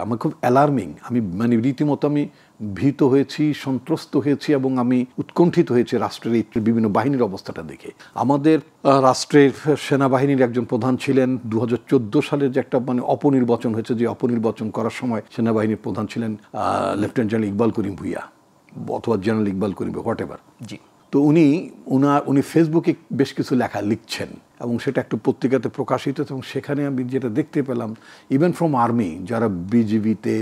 আমার খুব অ্যালার্মিং, আমি মানে রীতিমতো আমি ভীত হয়েছি, সন্ত্রস্ত হয়েছি এবং আমি উৎকণ্ঠিত হয়েছি রাষ্ট্রের এই বিভিন্ন বাহিনীর অবস্থাটা দেখে। আমাদের রাষ্ট্রের সেনাবাহিনীর একজন প্রধান ছিলেন 2014 সালের যে একটা মানে অপনির্বাচন হয়েছে, যে অপনির্বাচন করার সময় সেনাবাহিনীর প্রধান ছিলেন লেফটেন্যান্ট জেনারেল ইকবাল করিম ভূঁইয়া অথবা general Iqbal Karim, whatever. জি। তো উনি ফেসবুকে বেশ কিছু লেখা লিখছেন এবং সেটা একটু পত্রিকাতে প্রকাশিত, এবং সেখানে আমি যেটা দেখতে পেলাম, ইভেন ফ্রম আর্মি, যারা বিজিবিতে,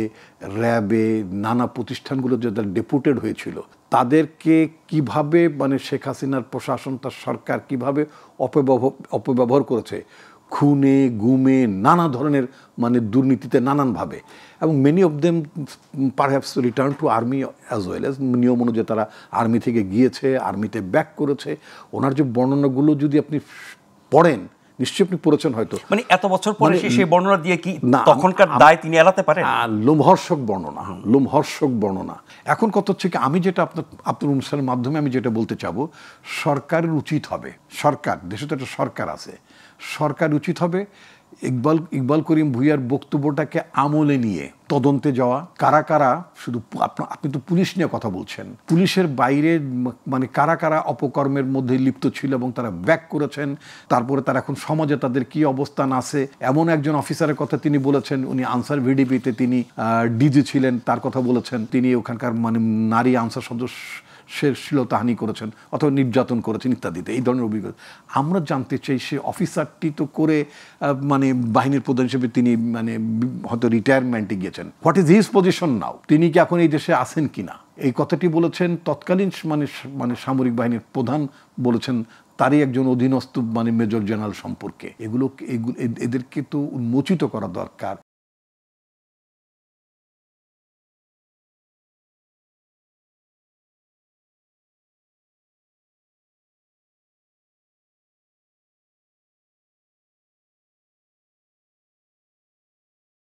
র্যাবে, নানা প্রতিষ্ঠানগুলো যারা ডেপুটেড হয়েছিল, তাদেরকে কিভাবে মানে শেখ হাসিনার প্রশাসন, তার সরকার কিভাবে অপব্যবহার করেছে খুনে, গুমে, নানা ধরনের মানে দুর্নীতিতে নানানভাবে, এবং many of them perhaps return to army as well as, নিয়ম অনুযায়ী তারা আর্মি থেকে গিয়েছে, আর্মিতে ব্যাক করেছে। ওনার যে বর্ণনাগুলো যদি আপনি পড়েন, নিশ্চয়ই আপনি পড়েছেন হয়তো, মানে এত বছর পরে সেই বর্ণনা দিয়ে কি তখনকার দায় তিনি এড়াতে পারেন? লোমহর্ষক বর্ণনা, লোমহর্ষক বর্ণনা। এখন কথা হচ্ছে কি, আমি যেটা আপনার অনুষ্ঠানের মাধ্যমে আমি যেটা বলতে চাবো, সরকারের উচিত হবে, সরকার, দেশে তো একটা সরকার আছে, সরকার উচিত হবে ইকবাল করিম ভূঁইয়ার বক্তব্যটাকে আমলে নিয়ে তদন্তে যাওয়া। কারা কারা, শুধু আপনি তো পুলিশ নিয়ে কথা বলছেন, পুলিশের বাইরে মানে কারা কারা অপকর্মের মধ্যে লিপ্ত ছিল এবং তারা ব্যাক করেছেন, তারপরে তারা এখন সমাজে তাদের কি অবস্থান আছে। এমন একজন অফিসারের কথা তিনি বলেছেন, উনি আনসার ভিডিপিতে তিনি ডিজি ছিলেন, তার কথা বলেছেন, তিনি ওখানকার মানে নারী আনসার সদস্য শ্লীলতাহানি করেছেন অথবা নির্যাতন করেছেন ইত্যাদিতে, এই ধরনের অভিজ্ঞতা আমরা জানতে চাই। সে অফিসারটি তো করে মানে বাহিনীর প্রধান হিসেবে তিনি মানে হয়তো রিটায়ারমেন্টে গিয়েছেন। হোয়াট ইজ হিজ পজিশন নাও? তিনি কি এখন এই দেশে আছেন কিনা? এই কথাটি বলেছেন তৎকালীন মানে সামরিক বাহিনীর প্রধান, বলেছেন তারই একজন অধীনস্থ মানে মেজর জেনারেল সম্পর্কে। এদেরকে তো উন্মোচিত করা দরকার।